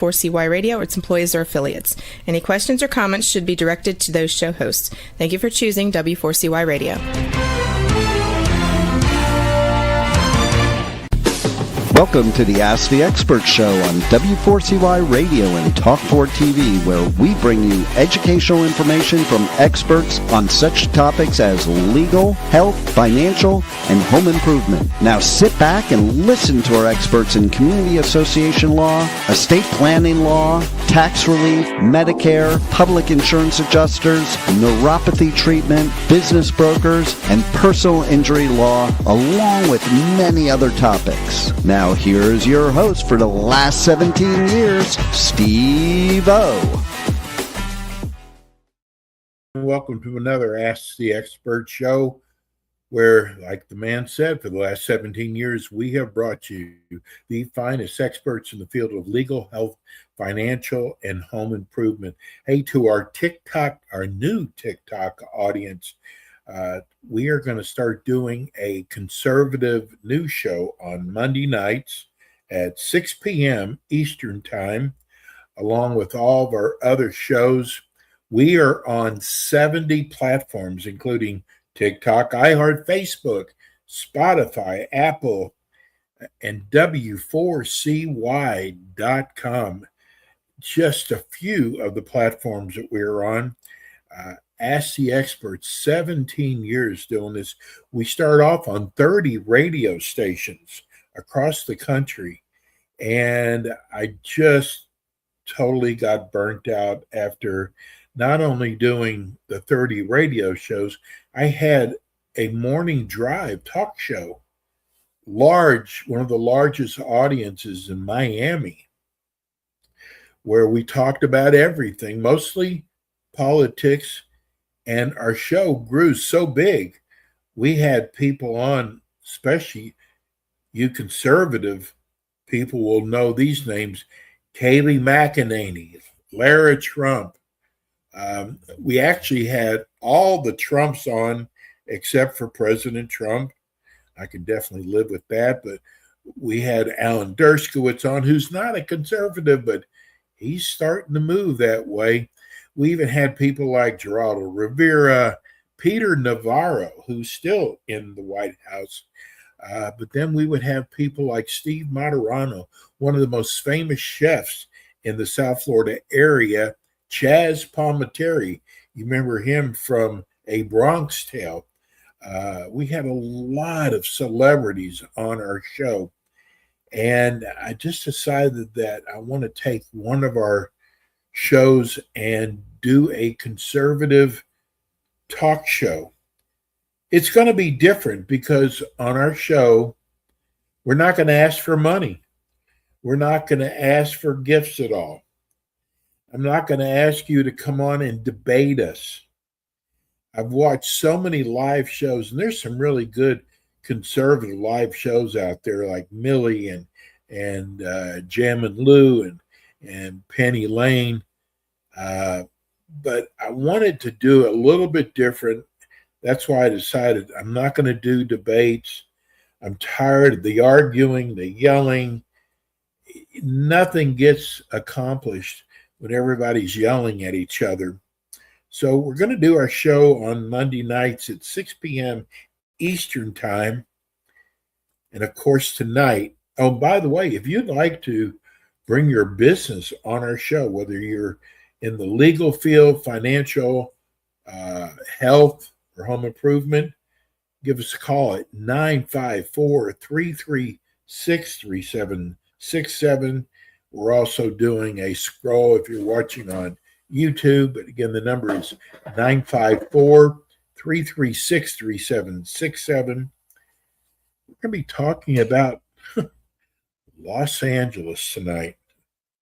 4CY Radio or its employees or affiliates. Any questions or comments should be directed to those show hosts. Thank you for choosing W4CY Radio. Welcome to the Ask the Expert Show on W4CY Radio and Talk4 TV, where we bring you educational information from experts on such topics as legal, health, financial, and home improvement. Now sit back and listen to our experts in community association law, estate planning law, tax relief, Medicare, public insurance adjusters, neuropathy treatment, business brokers, and personal injury law, along with many other topics. Now here's your host for the last 17 years, Steve O. Welcome to another Ask the Expert show where, like the man said, for the last 17 years, we have brought you the finest experts in the field of legal, health, financial, and home improvement. Hey, to our new TikTok audience, we are going to start doing a conservative news show on Monday nights at 6 p.m. Eastern Time, along with all of our other shows. We are on 70 platforms, including TikTok, iHeart, Facebook, Spotify, Apple, and W4CY.com. Just a few of the platforms that we're on. Ask the Experts, 17 years doing this. We start off on 30 radio stations across the country, and I just totally got burnt out after not only doing the 30 radio shows. I had a morning drive talk show, one of the largest audiences in Miami, where we talked about everything, mostly politics. And our show grew so big, we had people on, especially you conservative people will know these names, Kayleigh McEnany, Lara Trump. We actually had all the Trumps on except for President Trump. I could definitely live with that. But we had Alan Dershowitz on, who's not a conservative, but he's starting to move that way. We even had people like Geraldo Rivera, Peter Navarro, who's still in the White House. But then we would have people like Steve Materano, one of the most famous chefs in the South Florida area, Chaz Palminteri. You remember him from A Bronx Tale. We had a lot of celebrities on our show. And I just decided that I want to take one of our shows and do a conservative talk show. It's going to be different because on our show, we're not going to ask for money. We're not going to ask for gifts at all. I'm not going to ask you to come on and debate us. I've watched so many live shows, and there's some really good conservative live shows out there like Millie and Jam and Lou and Penny Lane. But I wanted to do a little bit different. That's why I decided I'm not going to do debates. I'm tired of the arguing, the yelling. Nothing gets accomplished when everybody's yelling at each other. So we're going to do our show on Monday nights at 6 p.m. Eastern Time. And of course, tonight. Oh, by the way, if you'd like to bring your business on our show, whether you're in the legal field, financial, health, or home improvement, give us a call at 954-336-3767. We're also doing a scroll if you're watching on YouTube. But again, the number is 954-336-3767. We're going to be talking about Los Angeles tonight.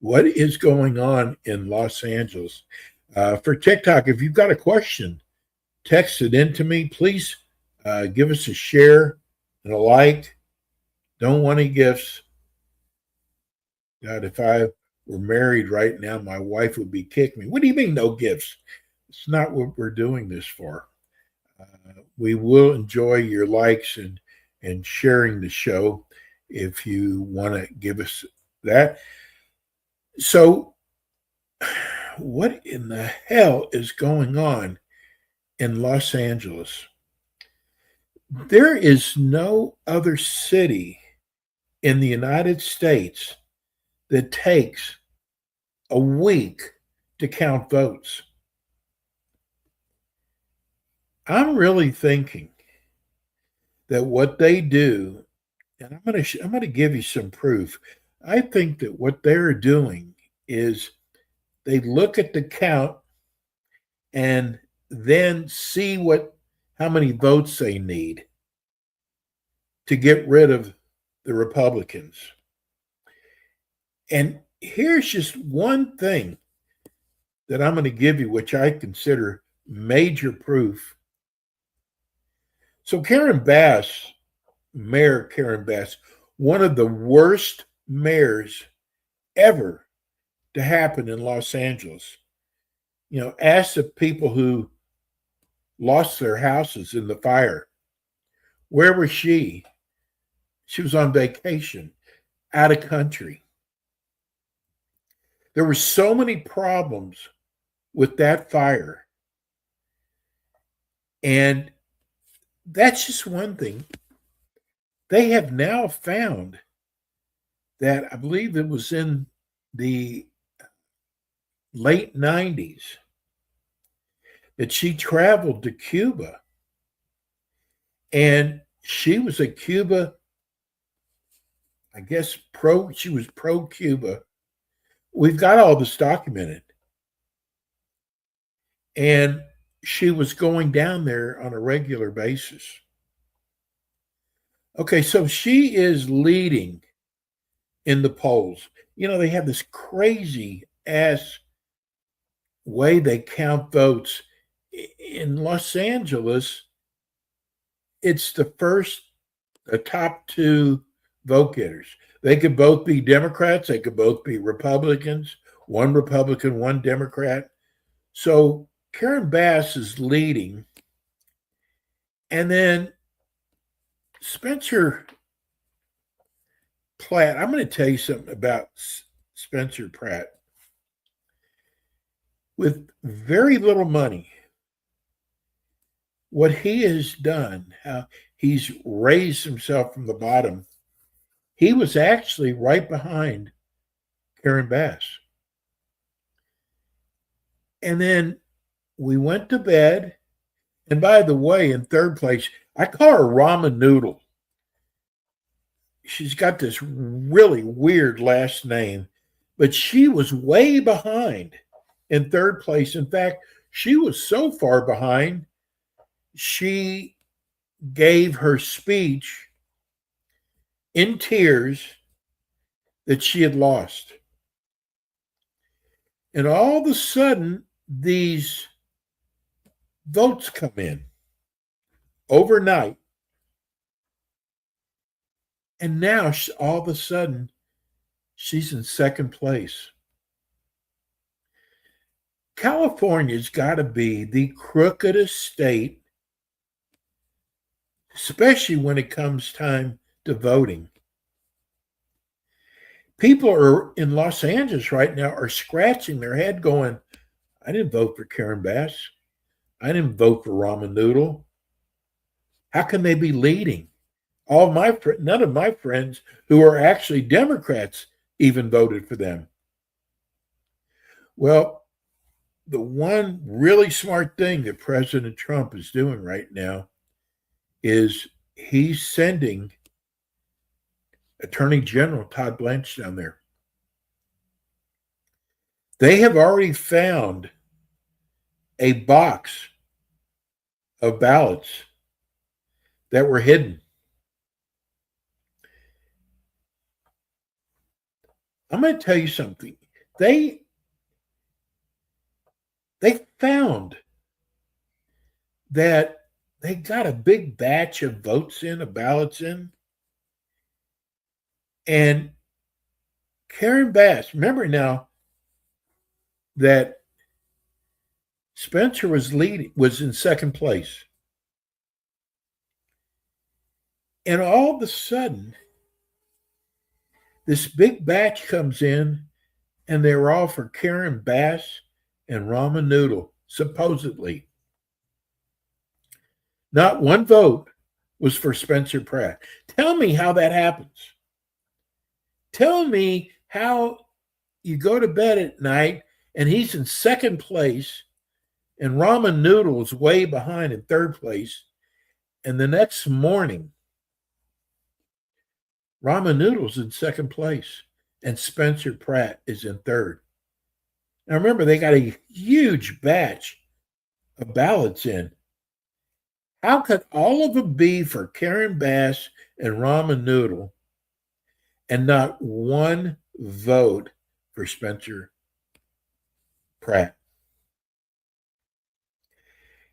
What is going on in Los Angeles? For TikTok, if you've got a question, text it in to me. Please give us a share and a like. Don't want any gifts. God, if I were married right now, my wife would be kicking me. What do you mean no gifts? It's not what we're doing this for. We will enjoy your likes and sharing the show if you want to give us that. So, what in the hell is going on in Los Angeles? There is no other city in the United States that takes a week to count votes. I'm really thinking that what they do, and I'm going to give you some proof. I think that what they're doing is they look at the count and then see how many votes they need to get rid of the Republicans. And here's just one thing that I'm going to give you, which I consider major proof. So Mayor Karen Bass, one of the worst mayors ever to happen in Los Angeles. Ask the people who lost their houses in the fire. Where was she? She was on vacation, out of country. There were so many problems with that fire. And that's just one thing. They have now found that, I believe it was in the late 90s, that she traveled to Cuba. And she was a Cuba, I guess, she was pro-Cuba. We've got all this documented. And she was going down there on a regular basis. Okay, so she is leading in the polls. They have this crazy ass way they count votes. In Los Angeles, it's the top two vote getters. They could both be Democrats. They could both be Republicans. One Republican, one Democrat. So Karen Bass is leading. And then Spencer Pratt, I'm going to tell you something about Spencer Pratt. With very little money, what he has done, how he's raised himself from the bottom, he was actually right behind Karen Bass. And then we went to bed. And by the way, in third place, I call her Ramen Noodle. She's got this really weird last name, but she was way behind in third place. In fact, she was so far behind, she gave her speech in tears that she had lost. And all of a sudden, these votes come in overnight. And now, all of a sudden, she's in second place. California's got to be the crookedest state, especially when it comes time to voting. People are in Los Angeles right now are scratching their head going, I didn't vote for Karen Bass. I didn't vote for Ramen Noodle. How can they be leading? None of my friends who are actually Democrats even voted for them. Well, the one really smart thing that President Trump is doing right now is he's sending Attorney General Todd Blanche down there. They have already found a box of ballots that were hidden. I'm going to tell you something. They found that they got a big batch of votes in, of ballots in. And Karen Bass, remember now that Spencer was in second place. And all of a sudden, this big batch comes in, and they were all for Karen Bass and ramen noodle, supposedly. Not one vote was for Spencer Pratt. Tell me how that happens. Tell me how you go to bed at night and he's in second place and ramen noodles way behind in third place. And the next morning, ramen noodles in second place and Spencer Pratt is in third. Now remember, they got a huge batch of ballots in. How could all of them be for Karen Bass and ramen noodle and not one vote for Spencer Pratt?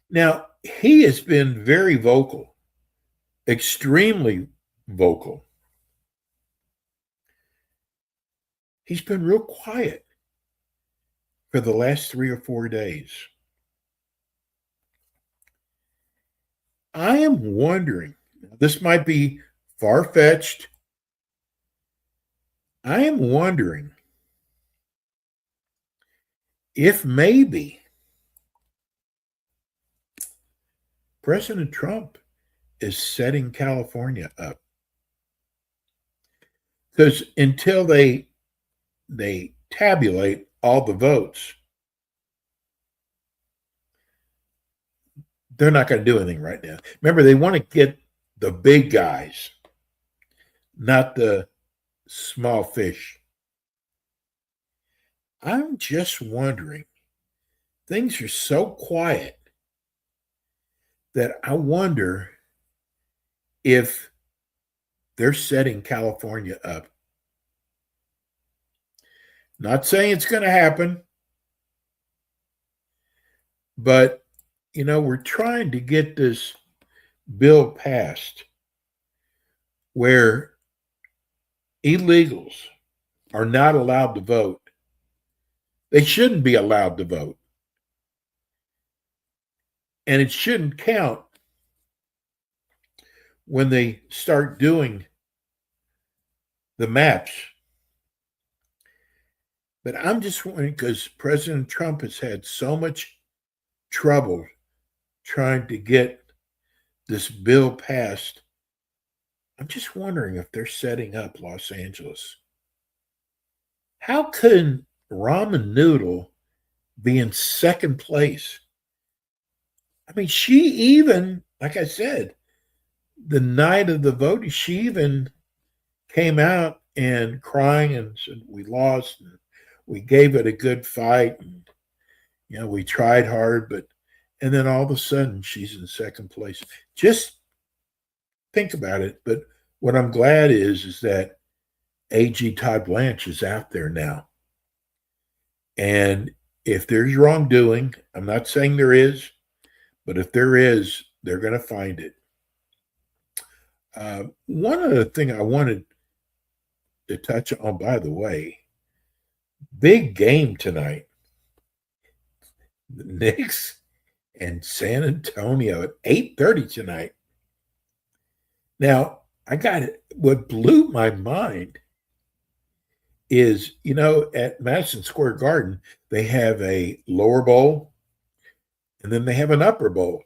Now, he has been very vocal, extremely vocal. He's been real quiet for the last 3 or 4 days. I am wondering, this might be far-fetched. I am wondering if maybe President Trump is setting California up. Because until they tabulate all the votes, they're not going to do anything right now. Remember, they want to get the big guys, not the small fish. I'm just wondering, things are so quiet that I wonder if they're setting California up. Not saying it's going to happen, but we're trying to get this bill passed where illegals are not allowed to vote. They shouldn't be allowed to vote. And it shouldn't count when they start doing the maps. But I'm just wondering, because President Trump has had so much trouble trying to get this bill passed, I'm just wondering if they're setting up Los Angeles. How can ramen noodle be in second place? I mean, she even, like I said, the night of the vote, she even came out and crying and said, we lost, and we gave it a good fight, and we tried hard, and then all of a sudden she's in second place. Just think about it. But what I'm glad is that AG Todd Blanche is out there now. And if there's wrongdoing, I'm not saying there is, but if there is, they're going to find it. One other thing I wanted to touch on, by the way, big game tonight. The Knicks and San Antonio at 8:30 tonight. Now, I got it. What blew my mind is, at Madison Square Garden, they have a lower bowl and then they have an upper bowl.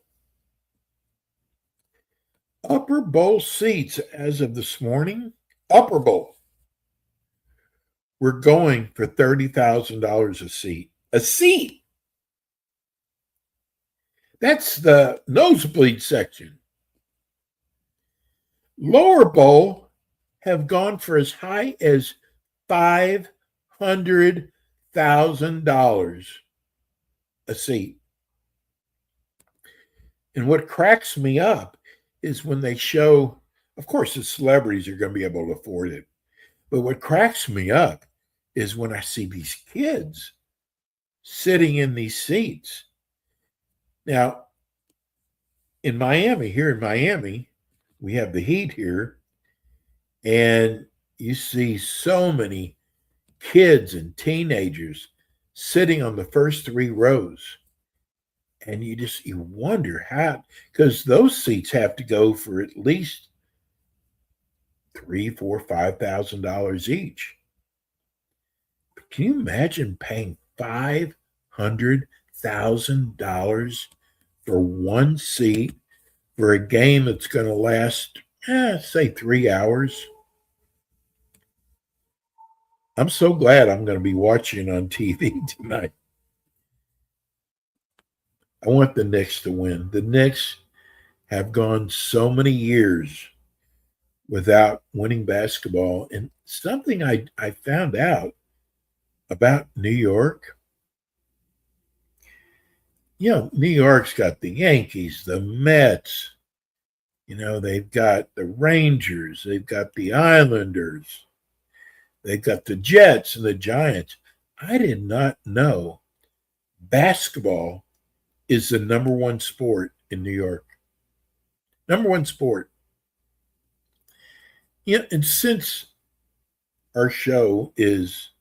Upper bowl seats, as of this morning, upper bowl, we're going for $30,000 a seat. A seat! That's the nosebleed section. Lower bowl have gone for as high as $500,000 a seat. And what cracks me up is when they show, of course, the celebrities are going to be able to afford it. But what cracks me up is when I see these kids sitting in these seats. Now, here in Miami, we have the heat here, and you see so many kids and teenagers sitting on the first 3 rows. And you wonder how, because those seats have to go for at least $3,000, $4,000, $5,000 each. Can you imagine paying $500,000 for one seat for a game that's going to last, say, 3 hours? I'm so glad I'm going to be watching on TV tonight. I want the Knicks to win. The Knicks have gone so many years without winning basketball. And something I found out about New York, New York's got the Yankees, the Mets, they've got the Rangers, they've got the Islanders, they've got the Jets and the Giants. I did not know basketball is the number one sport in New York. Number one sport. And since our show is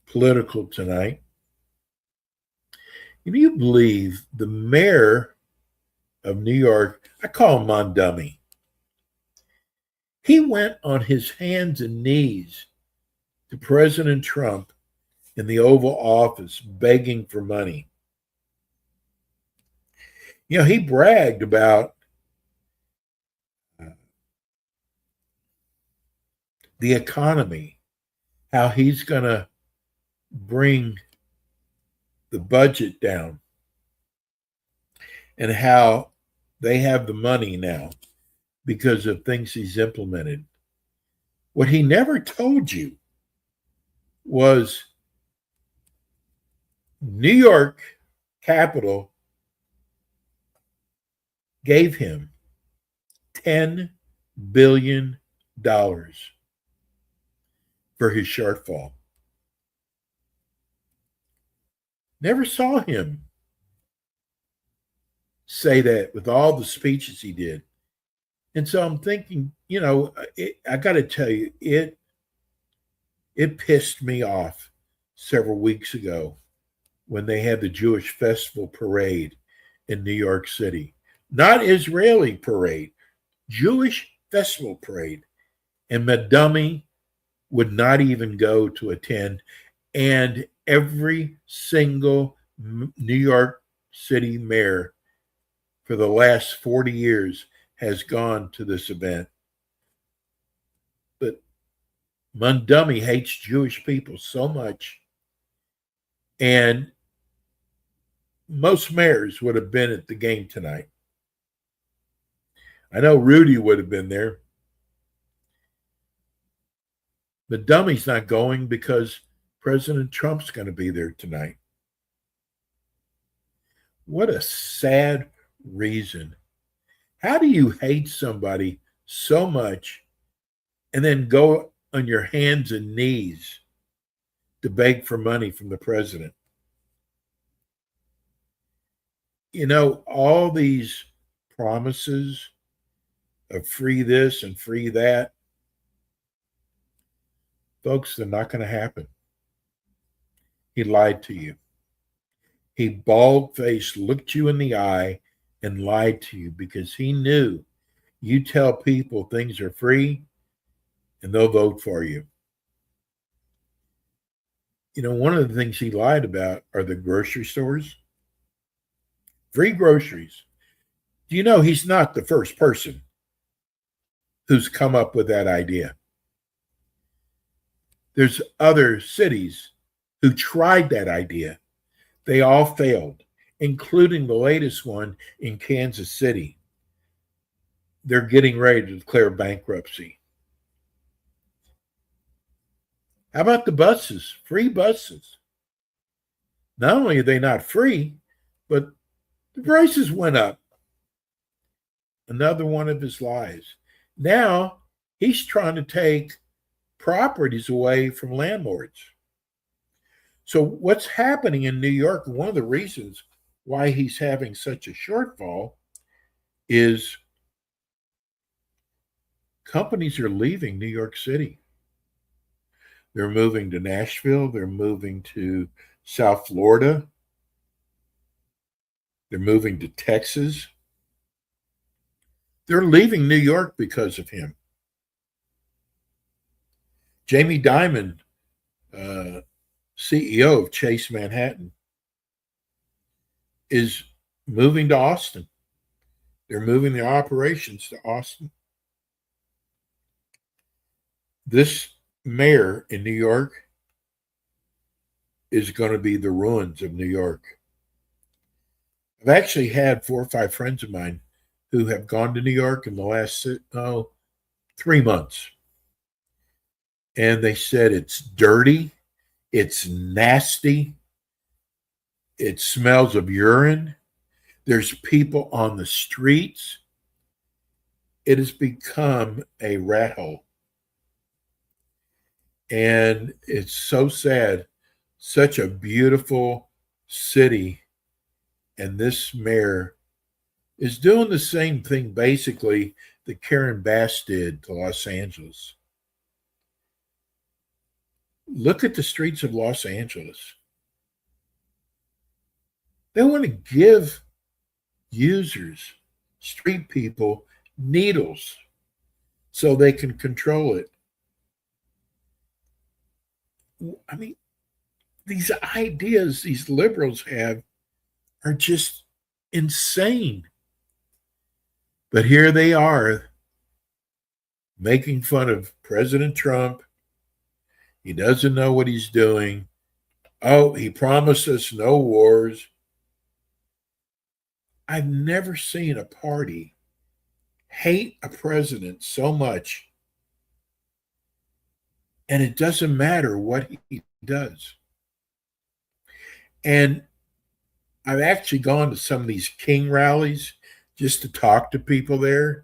political tonight, can you believe the mayor of New York, I call him Mondummy, he went on his hands and knees to President Trump in the Oval Office begging for money. He bragged about the economy, how he's going to bring the budget down, and how they have the money now because of things he's implemented. What he never told you was New York Capital gave him $10 billion for his shortfall. Never saw him say that with all the speeches he did. And so I'm thinking, I got to tell you, it pissed me off several weeks ago when they had the Jewish Festival Parade in New York City. Not Israeli parade, Jewish Festival Parade. And Mondummy would not even go to attend. And every single New York City mayor for the last 40 years has gone to this event. But Mondummy hates Jewish people so much. And most mayors would have been at the game tonight. I know Rudy would have been there. Mondummy's not going because President Trump's going to be there tonight. What a sad reason. How do you hate somebody so much and then go on your hands and knees to beg for money from the president? All these promises of free this and free that, folks, they're not going to happen. He lied to you. He bald-faced looked you in the eye and lied to you because he knew you tell people things are free and they'll vote for you. One of the things he lied about are the grocery stores. Free groceries. Do you know he's not the first person who's come up with that idea? There's other cities who tried that idea. They all failed, including the latest one in Kansas City. They're getting ready to declare bankruptcy. How about the buses? Free buses. Not only are they not free, but the prices went up. Another one of his lies. Now he's trying to take properties away from landlords. So what's happening in New York, one of the reasons why he's having such a shortfall is companies are leaving New York City. They're moving to Nashville. They're moving to South Florida. They're moving to Texas. They're leaving New York because of him. Jamie Dimon CEO of Chase Manhattan, is moving to Austin. They're moving their operations to Austin. This mayor in New York is going to be the ruins of New York. I've actually had 4 or 5 friends of mine who have gone to New York in the last 3 months. And they said it's dirty, it's nasty, it smells of urine, there's people on the streets. It has become a rat hole. And it's so sad. Such a beautiful city. And this mayor is doing the same thing, basically, that Karen Bass did to Los Angeles. Look at the streets of Los Angeles. They want to give users, street people, needles so they can control it. I mean, these ideas these liberals have are just insane. But here they are making fun of President Trump. He doesn't know what he's doing. Oh, he promised us no wars. I've never seen a party hate a president so much, and it doesn't matter what he does. And I've actually gone to some of these King rallies just to talk to people there.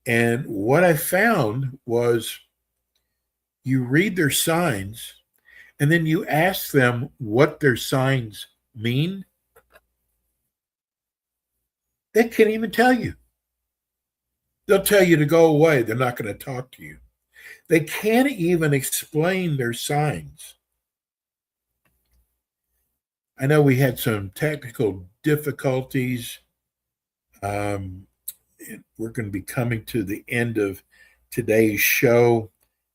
And what I found was you read their signs and then you ask them what their signs mean. They can't even tell you. They'll tell you to go away. They're not going to talk to you. They can't even explain their signs. I know we had some technical difficulties. We're going to be coming to the end of today's show.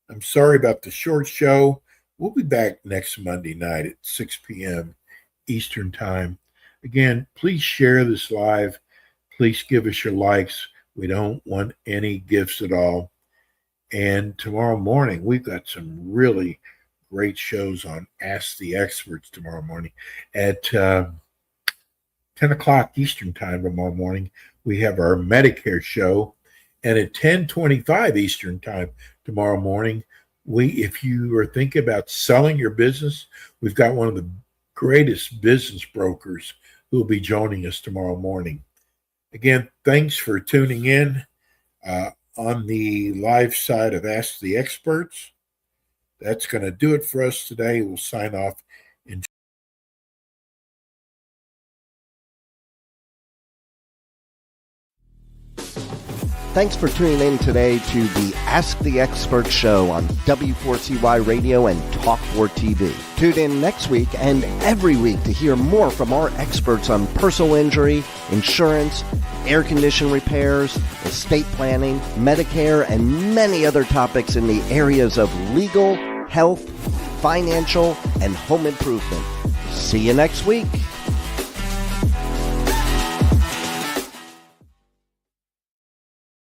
I'm sorry about the short show. We'll be back next Monday night at 6 p.m. Eastern Time. Again, please share this live. Please give us your likes. We don't want any gifts at all. And tomorrow morning, we've got some really great shows on Ask the Experts tomorrow morning. At 10 o'clock Eastern Time tomorrow morning, we have our Medicare show. And at 10:25 Eastern Time tomorrow morning, if you are thinking about selling your business, we've got one of the greatest business brokers who will be joining us tomorrow morning. Again, thanks for tuning in on the live side of Ask the Experts. That's going to do it for us today. We'll sign off in Thanks for tuning in today to the Ask the Expert show on W4CY Radio and Talk4 TV. Tune in next week and every week to hear more from our experts on personal injury, insurance, air condition repairs, estate planning, Medicare, and many other topics in the areas of legal, health, financial, and home improvement. See you next week.